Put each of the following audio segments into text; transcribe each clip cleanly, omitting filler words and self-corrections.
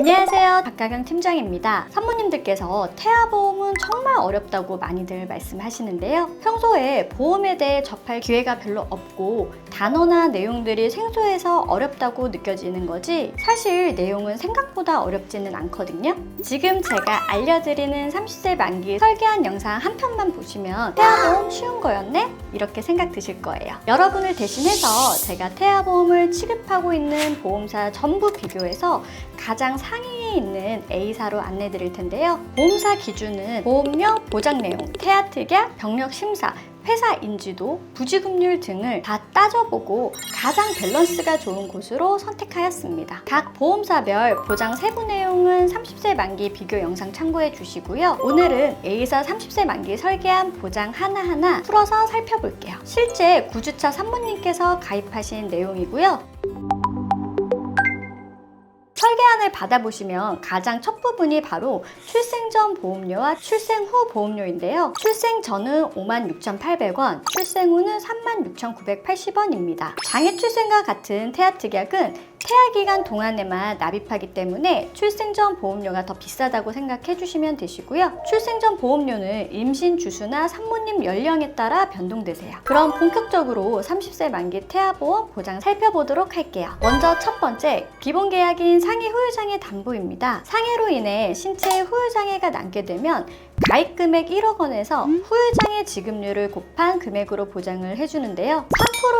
안녕하세요, 박가경 팀장입니다. 산모님들께서 태아보험은 정말 어렵다고 많이들 말씀하시는데요. 평소에 보험에 대해 접할 기회가 별로 없고 단어나 내용들이 생소해서 어렵다고 느껴지는 거지, 사실 내용은 생각보다 어렵지는 않거든요. 지금 제가 알려드리는 30세 만기 설계한 영상 한 편만 보시면 태아보험 쉬운 거였네? 이렇게 생각 드실 거예요. 여러분을 대신해서 제가 태아보험을 취급하고 있는 보험사 전부 비교해서 가장 상위에 있는 A사로 안내 드릴 텐데요. 보험사 기준은 보험료, 보장 내용, 태아 특약, 병력 심사, 회사 인지도, 부지급률 등을 다 따져보고 가장 밸런스가 좋은 곳으로 선택하였습니다. 각 보험사별 보장 세부 내용은 30세 만기 비교 영상 참고해 주시고요. 오늘은 A사 30세 만기 설계한 보장 하나하나 풀어서 살펴볼게요. 실제 구주차 산모님께서 가입하신 내용이고요. 설계안을 받아보시면 가장 첫 부분이 바로 출생 전 보험료와 출생 후 보험료인데요. 출생 전은 56,800원, 출생 후는 36,980원입니다. 장애 출생과 같은 태아 특약은 태아 기간 동안에만 납입하기 때문에 출생 전 보험료가 더 비싸다고 생각해 주시면 되시고요. 출생 전 보험료는 임신 주수나 산모님 연령에 따라 변동되세요. 그럼 본격적으로 30세 만기 태아보험 보장 살펴보도록 할게요. 먼저 첫 번째, 기본 계약인 상해 후유장애 담보입니다. 상해로 인해 신체에 후유장애가 남게 되면 가입 금액 1억 원에서 후유장애 지급률을 곱한 금액으로 보장을 해주는데요.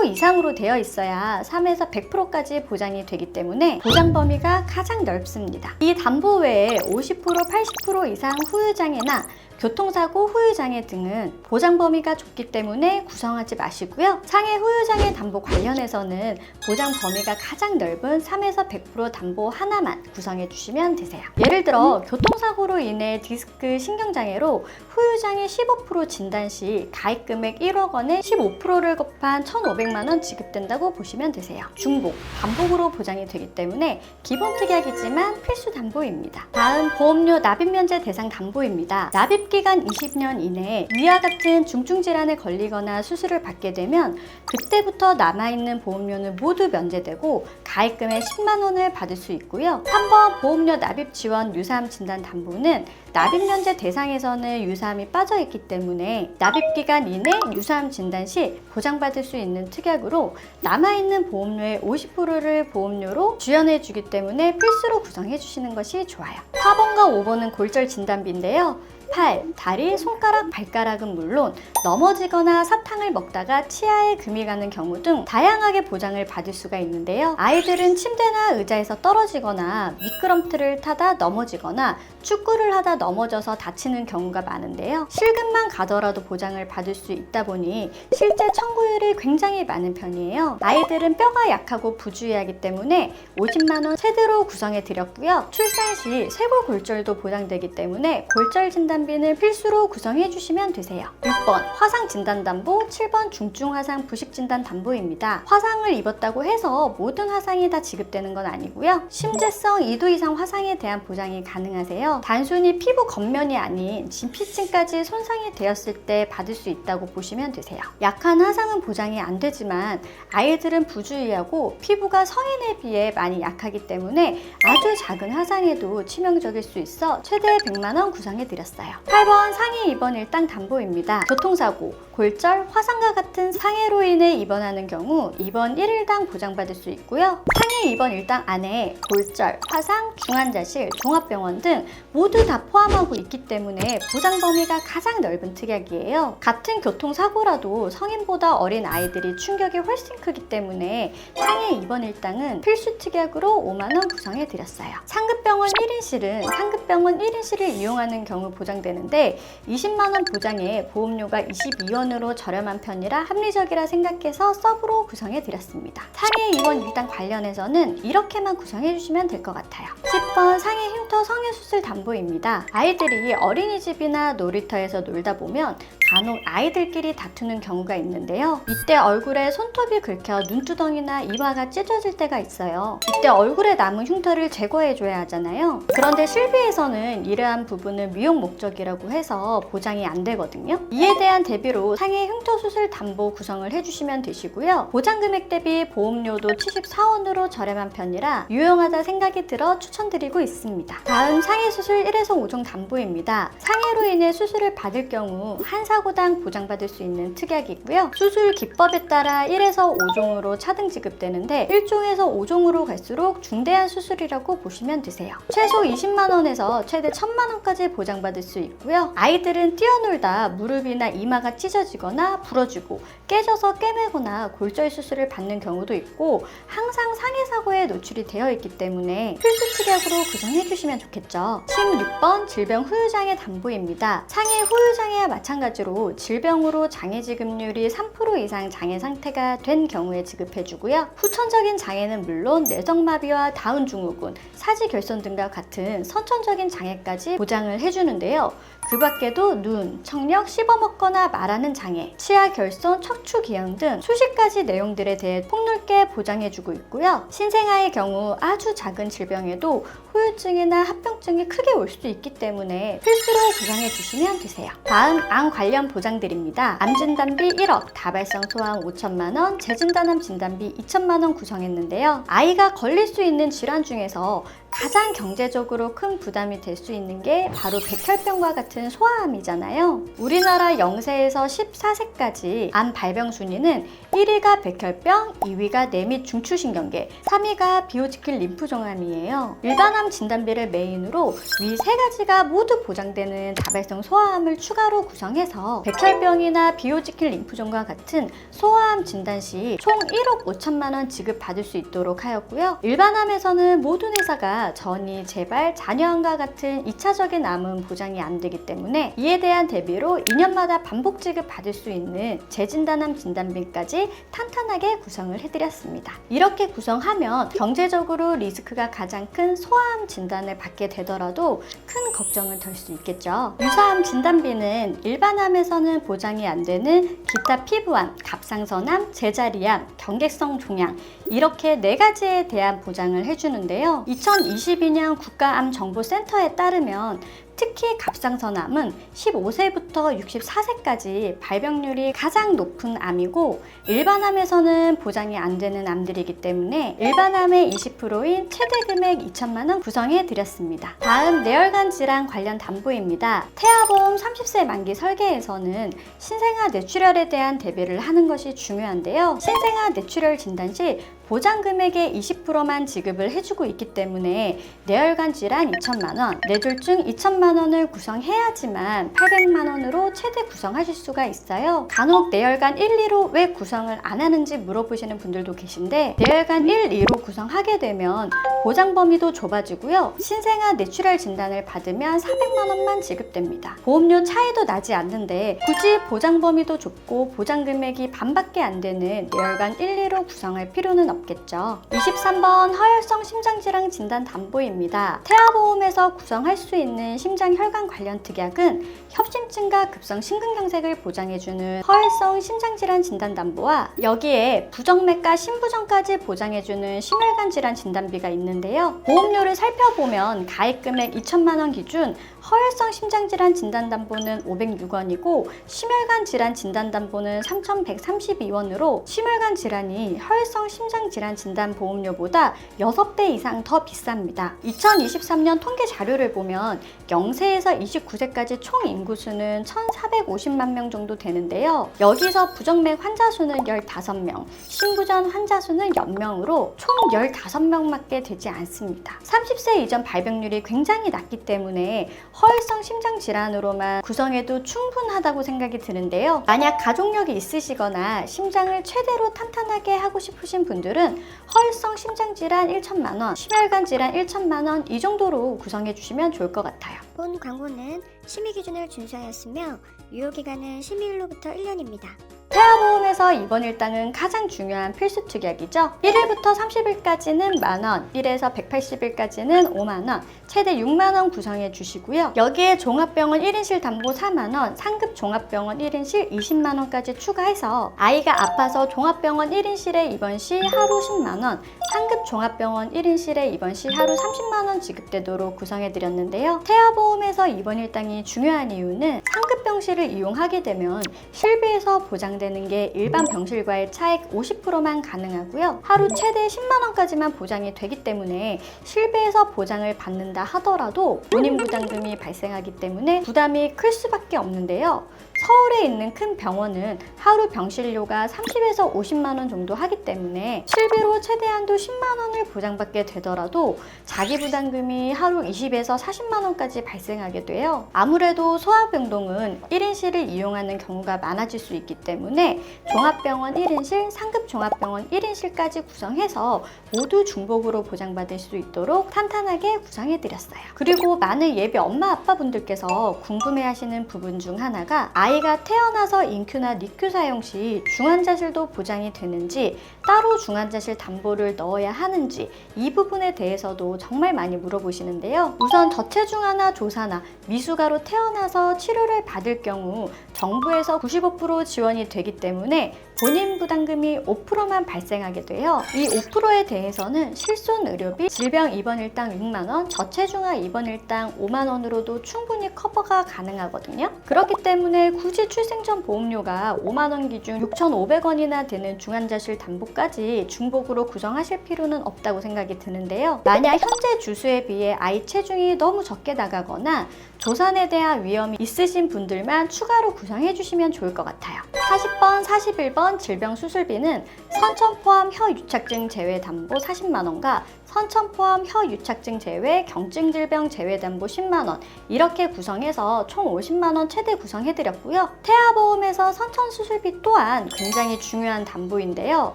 3% 이상으로 되어 있어야 3에서 100%까지 보장이 되기 때문에 보장 범위가 가장 넓습니다. 이 담보 외에 50%, 80% 이상 후유장애나 교통사고 후유장애 등은 보장 범위가 좁기 때문에 구성하지 마시고요. 상해 후유장애 담보 관련해서는 보장 범위가 가장 넓은 3에서 100% 담보 하나만 구성해 주시면 되세요. 예를 들어 교통사고로 인해 디스크 신경장애로 후유장애 15% 진단 시 가입 금액 1억 원에 15%를 곱한 1,500만 원 지급된다고 보시면 되세요. 중복, 반복으로 보장이 되기 때문에 기본 특약이지만 필수 담보입니다. 다음 보험료 납입 면제 대상 담보입니다. 납입 기간 20년 이내에 위와 같은 중증 질환에 걸리거나 수술을 받게 되면 그때부터 남아있는 보험료는 모두 면제되고 가입금의 10만 원을 받을 수 있고요. 3번 보험료 납입 지원 유사암 진단 담보는 납입 면제 대상에서는 유사암이 빠져 있기 때문에 납입 기간 이내 유사암 진단 시 보장받을 수 있는 특약으로 남아있는 보험료의 50%를 보험료로 지원해 주기 때문에 필수로 구성해 주시는 것이 좋아요. 4번과 5번은 골절 진단비인데요. 팔, 다리, 손가락, 발가락은 물론 넘어지거나 사탕을 먹다가 치아에 금이 가는 경우 등 다양하게 보장을 받을 수가 있는데요. 아이들은 침대나 의자에서 떨어지거나 미끄럼틀을 타다 넘어지거나 축구를 하다 넘어져서 다치는 경우가 많은데요. 실금만 가더라도 보장을 받을 수 있다 보니 실제 청구율이 굉장히 많은 편이에요. 아이들은 뼈가 약하고 부주의하기 때문에 50만 원 최대로 구성해 드렸고요. 출산 시 쇄골골절도 보장되기 때문에 골절 진단비는 필수로 구성해 주시면 되세요. 6번 화상 진단 담보, 7번 중증 화상 부식 진단 담보입니다. 화상을 입었다고 해서 모든 화상이 다 지급되는 건 아니고요. 심재성 2도 이상 화상에 대한 보장이 가능하세요. 단순히 피부 겉면이 아닌 진피층까지 손상이 되었을 때 받을 수 있다고 보시면 되세요. 약한 화상은 보장이 안 되지만 아이들은 부주의하고 피부가 성인에 비해 많이 약하기 때문에 아주 작은 화상에도 치명적일 수 있어 최대 100만 원 구성해 드렸어요. 8번 상해 입원 일당 담보입니다. 교통사고, 골절, 화상과 같은 상해로 인해 입원하는 경우 입원 1일당 보장받을 수 있고요. 상해 입원 일당 안에 골절, 화상, 중환자실, 종합병원 등 모두 다 포함하고 있기 때문에 보장 범위가 가장 넓은 특약이에요. 같은 교통사고라도 성인보다 어린 아이들이 충격이 훨씬 크기 때문에 상해 입원 일당은 필수 특약으로 5만 원 구성해 드렸어요. 상급병원 1인실은 상급병원 1인실을 이용하는 경우 보장되는데 20만 원 보장에 보험료가 22원으로 저렴한 편이라 합리적이라 생각해서 서브로 구성해 드렸습니다. 상해 입원 일당 관련해서는 이렇게만 구성해 주시면 될 것 같아요. 10번 상해 흉터 성형수술 담보입니다. 아이들이 어린이집이나 놀이터에서 놀다 보면 간혹 아이들끼리 다투는 경우가 있는데요. 이때 얼굴에 손톱이 긁혀 눈두덩이나 이마가 찢어질 때가 있어요. 이때 얼굴에 남은 흉터를 제거해줘야 하잖아요. 있잖아요. 그런데 실비에서는 이러한 부분을 미용 목적이라고 해서 보장이 안 되거든요. 이에 대한 대비로 상해 흉터수술 담보 구성을 해주시면 되시고요. 보장 금액 대비 보험료도 74원으로 저렴한 편이라 유용하다 생각이 들어 추천드리고 있습니다. 다음 상해 수술 1에서 5종 담보입니다. 상해로 인해 수술을 받을 경우 한 사고당 보장받을 수 있는 특약이고요. 수술 기법에 따라 1에서 5종으로 차등 지급되는데 1종에서 5종으로 갈수록 중대한 수술이라고 보시면 되세요. 최소 20만 원에서 최대 1000만 원까지 보장받을 수 있고요. 아이들은 뛰어놀다 무릎이나 이마가 찢어지거나 부러지고 깨져서 꿰매거나 골절 수술을 받는 경우도 있고 항상 상해 사고에 노출이 되어 있기 때문에 필수 특약으로 구성해 주시면 좋겠죠. 16번 질병 후유장애 담보입니다. 상해 후유장애와 마찬가지로 질병으로 장애 지급률이 3% 이상 장애 상태가 된 경우에 지급해 주고요. 후천적인 장애는 물론 내성마비와 다운 증후군, 사지결손 등과 같은 선천적인 장애까지 보장을 해주는데요. 그 밖에도 눈, 청력, 씹어먹거나 말하는 장애, 치아 결손, 척추 기형 등 수십 가지 내용들에 대해 폭넓게 보장해주고 있고요. 신생아의 경우 아주 작은 질병에도 후유증이나 합병증이 크게 올 수도 있기 때문에 필수로 구성해주시면 되세요. 다음 암 관련 보장들입니다. 암진단비 1억, 다발성 소아암 5천만 원, 재진단암 진단비 2천만 원 구성했는데요. 아이가 걸릴 수 있는 질환 중에서 가장 경제적으로 큰 부담이 될 수 있는 게 바로 백혈병과 같은 소아암이잖아요. 우리나라 0세에서 14세까지 암 발병 순위는 1위가 백혈병, 2위가 내 및 중추신경계, 3위가 비호지킬 림프종암이에요. 일반암 진단비를 메인으로 위 세 가지가 모두 보장되는 다발성 소아암을 추가로 구성해서 백혈병이나 비호지킬 림프종과 같은 소아암 진단 시 총 1억 5천만 원 지급받을 수 있도록 하였고요. 일반암에서는 모든 회사가 전이, 재발, 잔여암과 같은 2차적인 암은 보장이 안 되기 때문에 이에 대한 대비로 2년마다 반복 지급받을 수 있는 재진단암 진단비까지 탄탄하게 구성을 해드렸습니다. 이렇게 구성하면 경제적으로 리스크가 가장 큰 소아암 진단을 받게 되더라도 큰 걱정은 덜 수 있겠죠. 유사암 진단비는 일반암에서는 보장이 안 되는 기타 피부암, 갑상선암, 제자리암, 경객성 종양 이렇게 4가지에 대한 보장을 해주는데요. 2022년 국가암정보센터에 따르면 특히 갑상선암은 15세부터 64세까지 발병률이 가장 높은 암이고 일반암에서는 보장이 안 되는 암들이기 때문에 일반암의 20%인 최대 금액 2천만 원 구성해 드렸습니다. 다음 뇌혈관 질환 관련 담보입니다. 태아보험 30세 만기 설계에서는 신생아 뇌출혈에 대한 대비를 하는 것이 중요한데요. 신생아 뇌출혈 진단 시 보장 금액의 20%만 지급을 해주고 있기 때문에 뇌혈관 질환 2천만 원, 뇌졸중 2천만 원을 구성해야지만 800만 원으로 최대 구성하실 수가 있어요. 간혹 뇌혈관 1, 2로 왜 구성을 안 하는지 물어보시는 분들도 계신데 뇌혈관 1, 2로 구성하게 되면 보장 범위도 좁아지고요. 신생아 뇌출혈 진단을 받으면 400만 원만 지급됩니다. 보험료 차이도 나지 않는데 굳이 보장 범위도 좁고 보장 금액이 반밖에 안 되는 뇌혈관 1, 2로 구성할 필요는 없겠죠. 23번 허혈성 심장질환 진단 담보입니다. 태아보험에서 구성할 수 있는 심장혈관 관련 특약은 협심증과 급성 심근경색을 보장해주는 허혈성 심장질환 진단 담보와 여기에 부정맥과 심부전까지 보장해주는 심혈관 질환 진단비가 있는데요. 보험료를 살펴보면 가입 금액 2천만 원 기준 허혈성 심장질환 진단담보는 506원이고 심혈관 질환 진단담보는 3,132원으로 심혈관 질환이 허혈성 심장질환 진단보험료보다 6배 이상 더 비쌉니다. 2023년 통계 자료를 보면 0세에서 29세까지 총 인구수는 1,450만 명 정도 되는데요. 여기서 부정맥 환자 수는 15명, 심부전 환자 수는 0명으로 총 15명밖에 되지 않습니다. 30세 이전 발병률이 굉장히 낮기 때문에 허혈성 심장질환으로만 구성해도 충분하다고 생각이 드는데요. 만약 가족력이 있으시거나 심장을 최대로 탄탄하게 하고 싶으신 분들은 허혈성 심장질환 1천만 원, 심혈관 질환 1천만 원 이 정도로 구성해 주시면 좋을 것 같아요. 본 광고는 심의 기준을 준수하였으며 유효기간은 심의일로부터 1년입니다. 태아보험에서 이번 일당은 가장 중요한 필수 특약이죠. 1일부터 30일까지는 만원, 1에서 180일까지는 5만원, 최대 6만원 구성해 주시고요. 여기에 종합병원 1인실 담보 4만원, 상급 종합병원 1인실 20만원까지 추가해서 아이가 아파서 종합병원 1인실에 입원 시 하루 10만원, 상급 종합병원 1인실에 입원 시 하루 30만원 지급되도록 구성해 드렸는데요. 태아보험에서 이번 일당이 중요한 이유는 상급 병실을 이용하게 되면 실비에서 보장되는 게 일반 병실과의 차액 50%만 가능하고요. 하루 최대 10만원까지만 보장이 되기 때문에 실비에서 보장을 받는다 하더라도 본인 부담금이 발생하기 때문에 부담이 클 수밖에 없는데요. 서울에 있는 큰 병원은 하루 병실료가 30에서 50만원 정도 하기 때문에 실비로 최대한도 10만원을 보장받게 되더라도 자기 부담금이 하루 20에서 40만원까지 발생하게 돼요. 아무래도 소아병동은 1인실을 이용하는 경우가 많아질 수 있기 때문에 종합병원 1인실, 상급 종합병원 1인실까지 구성해서 모두 중복으로 보장받을 수 있도록 탄탄하게 구성해드렸어요. 그리고 많은 예비 엄마 아빠분들께서 궁금해하시는 부분 중 하나가 아이가 태어나서 인큐나 니큐 사용 시 중환자실도 보장이 되는지 따로 중환자실 담보를 넣어야 하는지 이 부분에 대해서도 정말 많이 물어보시는데요. 우선 저체중아나 조산아, 미숙아로 태어나서 치료를 받을 경우 정부에서 95% 지원이 되기 때문에 본인 부담금이 5%만 발생하게 돼요. 이 5%에 대해서는 실손 의료비, 질병 입원 일당 6만원, 저체중아 입원 일당 5만원으로도 충분히 커버가 가능하거든요. 그렇기 때문에 굳이 출생 전 보험료가 5만원 기준 6,500원이나 되는 중환자실 담보까지 중복으로 구성하실 필요는 없다고 생각이 드는데요. 만약 현재 주수에 비해 아이 체중이 너무 적게 나가거나 조산에 대한 위험이 있으신 분들만 추가로 구성해 주시면 좋을 것 같아요. 40번, 41번 질병 수술비는 선천 포함 혀 유착증 제외 담보 40만원과 선천 포함 혀 유착증 제외, 경증 질병 제외 담보 10만원 이렇게 구성해서 총 50만원 최대 구성해드렸고요. 태아보험에서 선천 수술비 또한 굉장히 중요한 담보인데요.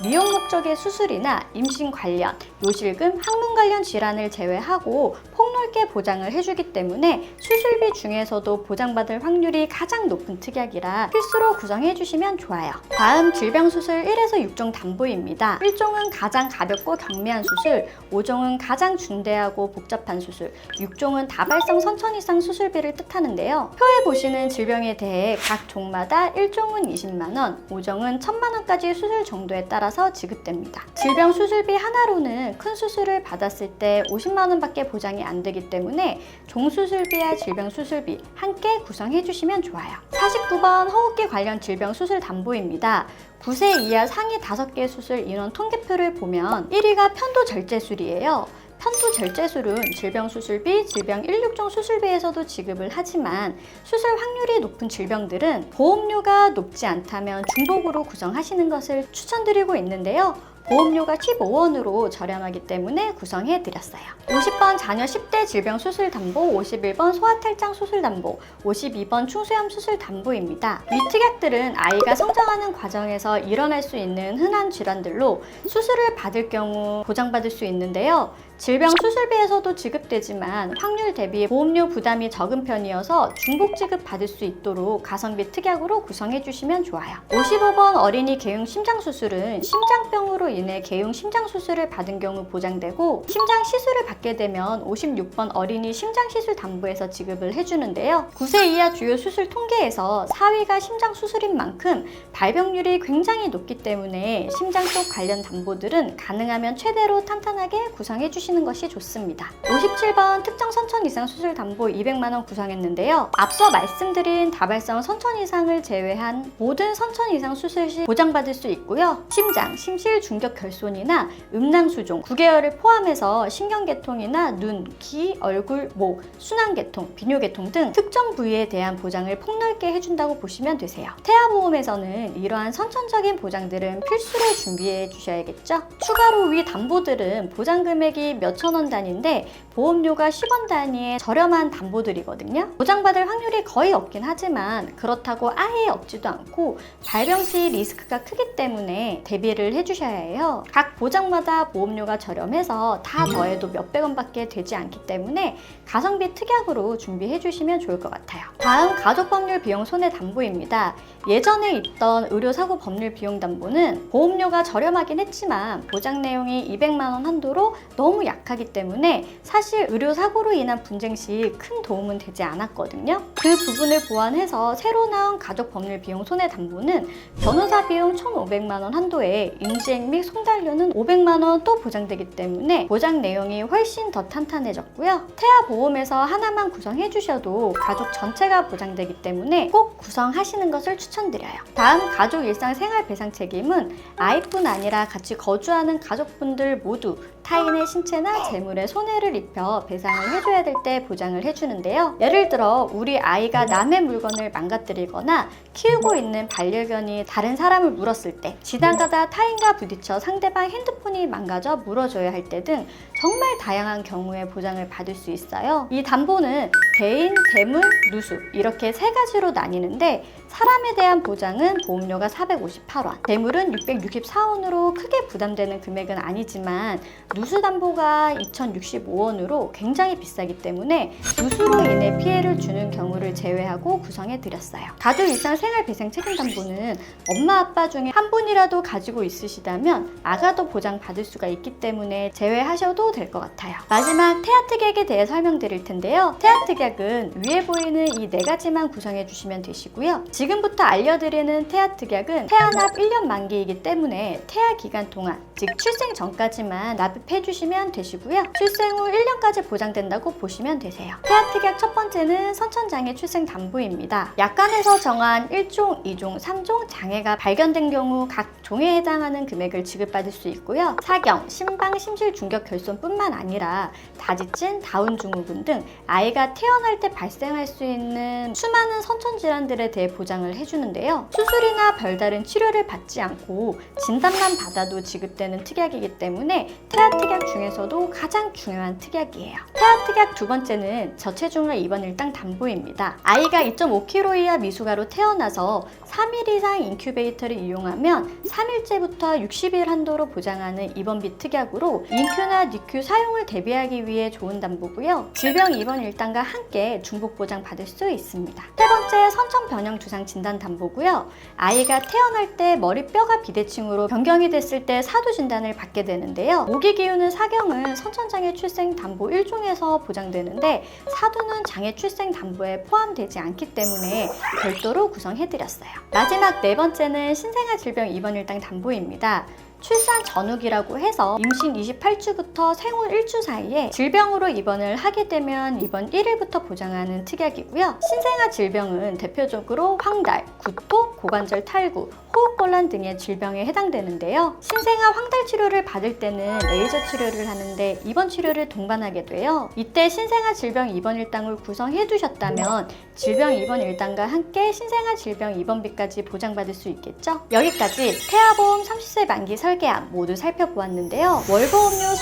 미용 목적의 수술이나 임신 관련, 요실금, 항문 관련 질환을 제외하고 폭넓게 보장을 해주기 때문에 수술비 중에서도 보장받을 확률이 가장 높은 특약이라 필수로 구성해주시면 좋아요. 다음 질병 수술 1에서 6종 담보입니다. 1종은 가장 가볍고 경미한 수술, 5종은 가장 중대하고 복잡한 수술, 6종은 다발성 선천 이상 수술비를 뜻하는데요. 표에 보시는 질병에 대해 각 종마다 1종은 20만원, 5종은 1000만원까지 수술 정도에 따라서 지급됩니다. 질병 수술비 하나로는 큰 수술을 받았을 때 50만원 밖에 보장이 안 되기 때문에 종수술비와 질병 수술비 함께 구성해 주시면 좋아요. 49번 허우기 관련 질병 수술 담보입니다. 9세 이하 상위 5개 수술 인원 통계표를 보면 1위가 편도절제술이에요. 편도절제술은 질병 수술비, 질병 1,6종 수술비에서도 지급을 하지만 수술 확률이 높은 질병들은 보험료가 높지 않다면 중복으로 구성하시는 것을 추천드리고 있는데요. 보험료가 15원으로 저렴하기 때문에 구성해드렸어요. 50번 자녀 10대 질병 수술 담보, 51번 소아탈장 수술 담보, 52번 충수염 수술 담보입니다. 이 특약들은 아이가 성장하는 과정에서 일어날 수 있는 흔한 질환들로 수술을 받을 경우 보장받을 수 있는데요. 질병 수술비에서도 지급되지만 확률 대비 보험료 부담이 적은 편이어서 중복 지급 받을 수 있도록 가성비 특약으로 구성해 주시면 좋아요. 55번 어린이 개용 심장 수술은 심장병으로 인해 개용 심장 수술을 받은 경우 보장되고 심장 시술을 받게 되면 56번 어린이 심장 시술 담보에서 지급을 해주는데요. 9세 이하 주요 수술 통계에서 4위가 심장 수술인 만큼 발병률이 굉장히 높기 때문에 심장 쪽 관련 담보들은 가능하면 최대로 탄탄하게 구성해 주시면 하시는 것이 좋습니다. 57번 특정 선천 이상 수술 담보 200만원 구성했는데요. 앞서 말씀드린 다발성 선천 이상을 제외한 모든 선천 이상 수술 시 보장받을 수 있고요. 심장, 심실 중격 결손이나 음낭수종, 구개열을 포함해서 신경계통이나 눈, 귀, 얼굴, 목, 순환계통, 비뇨계통 등 특정 부위에 대한 보장을 폭넓게 해준다고 보시면 되세요. 태아보험에서는 이러한 선천적인 보장들은 필수로 준비해 주셔야겠죠. 추가로 위 담보들은 보장 금액이 몇천 원 단위인데 보험료가 10원 단위의 저렴한 담보들이거든요. 보장받을 확률이 거의 없긴 하지만 그렇다고 아예 없지도 않고 발병 시 리스크가 크기 때문에 대비를 해주셔야 해요. 각 보장마다 보험료가 저렴해서 다 더해도 몇백 원밖에 되지 않기 때문에 가성비 특약으로 준비해 주시면 좋을 것 같아요. 다음 가족법률 비용 손해담보입니다. 예전에 있던 의료사고 법률 비용 담보는 보험료가 저렴하긴 했지만 보장 내용이 200만 원 한도로 너무 약하기 때문에 사실 의료사고로 인한 분쟁 시 큰 도움은 되지 않았거든요. 그 부분을 보완해서 새로 나온 가족법률 비용 손해담보는 변호사 비용 1,500만 원 한도에 인지행 및 송달료는 500만 원 또 보장되기 때문에 보장 내용이 훨씬 더 탄탄해졌고요. 태아 보험에서 하나만 구성해 주셔도 가족 전체가 보장되기 때문에 꼭 구성하시는 것을 추천드려요. 다음 가족 일상 생활 배상 책임은 아이뿐 아니라 같이 거주하는 가족분들 모두 타인의 신체나 재물에 손해를 입혀 배상을 해줘야 될 때 보장을 해주는데요. 예를 들어 우리 아이가 남의 물건을 망가뜨리거나 키우고 있는 반려견이 다른 사람을 물었을 때, 지나가다 타인과 부딪혀 상대방 핸드폰이 망가져 물어줘야 할 때 등 정말 다양한 경우에 보장을 받을 수 있어요. 이 담보는 개인, 대물, 누수 이렇게 세 가지로 나뉘는데 사람에 대한 보장은 보험료가 458원, 대물은 664원으로 크게 부담되는 금액은 아니지만 누수담보가 2065원으로 굉장히 비싸기 때문에 누수로 인해 피해를 주는 경우를 제외하고 구성해드렸어요. 가족 일상 생활 배상 책임담보는 엄마 아빠 중에 한 분이라도 가지고 있으시다면 아가도 보장받을 수가 있기 때문에 제외하셔도 될 것 같아요. 마지막 태아특약에 대해 설명드릴 텐데요. 태아특약은 위에 보이는 이 네 가지만 구성해 주시면 되시고요. 지금부터 알려드리는 태아특약은 태아납 1년 만기이기 때문에 태아 기간 동안, 즉 출생 전까지만 납입해 주시면 되시고요. 출생 후 1년까지 보장된다고 보시면 되세요. 태아특약 첫 번째는 선천장애 출생담보입니다. 약관에서 정한 1종, 2종, 3종 장애가 발견된 경우 각 종에 해당하는 금액을 지급받을 수 있고요. 사경, 심방, 심실 중격 결손뿐만 아니라 다지증, 다운 증후군 등 아이가 태어날 때 발생할 수 있는 수많은 선천질환들에 대해 보장을 해주는데요. 수술이나 별다른 치료를 받지 않고 진단만 받아도 지급되는 특약이기 때문에 태아특약 중에서도 가장 중요한 특약이에요. 태아특약 두 번째는 저체중을 입원 일당 담보입니다. 아이가 2.5kg 이하 미숙아로 태어나서 3일 이상 인큐베이터를 이용하면 3일째부터 60일 한도로 보장하는 입원비 특약으로 인큐나 니큐 사용을 대비하기 위해 좋은 담보고요. 질병 입원 일당과 함께 중복 보장 받을 수 있습니다. 세 번째 선천 변형 주상 진단 담보고요. 아이가 태어날 때 머리뼈가 비대칭으로 변경이 됐을 때 사두 진단을 받게 되는데요. 모기 기우는 사경은 선천장애 출생 담보 1종에서 보장되는데 사두는 장애 출생 담보에 포함되지 않기 때문에 별도로 구성해드렸어요. 마지막 네 번째는 신생아 질병 입원 일당 담보입니다. 출산 전후기라고 해서 임신 28주부터 생후 1주 사이에 질병으로 입원을 하게 되면 입원 1일부터 보장하는 특약이고요. 신생아 질병은 대표적으로 황달, 구토, 고관절 탈구, 호흡곤란 등의 질병에 해당되는데요. 신생아 황달 치료를 받을 때는 레이저 치료를 하는데 입원 치료를 동반하게 돼요. 이때 신생아 질병 입원 일당을 구성해 두셨다면 질병 입원 일당과 함께 신생아 질병 입원비까지 보장받을 수 있겠죠? 여기까지 태아보험 30세 만기 설계안 모두 살펴보았는데요. 월보험료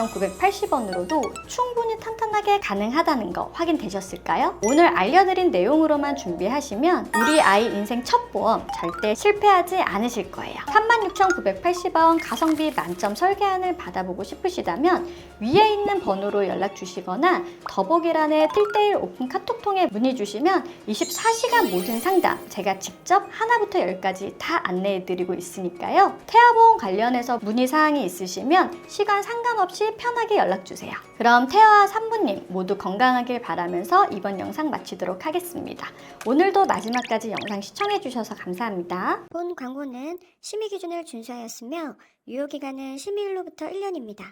36,980원으로도 충분히 탄탄하게 가능하다는 거 확인되셨을까요? 오늘 알려드린 내용으로만 준비하시면 우리 아이 인생 첫 보험 절대 실패하지 않으실 거예요. 36,980원 가성비 만점 설계안을 받아보고 싶으시다면 위에 있는 번호로 연락 주시거나 더보기란에 1:1 오픈 카톡통에 문의 주시면 24시간 모든 상담 제가 직접 하나부터 10까지 다 안내해드리고 있으니까요. 태아보험 관련해서 문의사항이 있으시면 시간 상관없이 편하게 연락주세요. 그럼 태아와 산부님 모두 건강하길 바라면서 이번 영상 마치도록 하겠습니다. 오늘도 마지막까지 영상 시청해주셔서 감사합니다. 본 광고는 심의 기준을 준수하였으며 유효기간은 심의일로부터 1년입니다.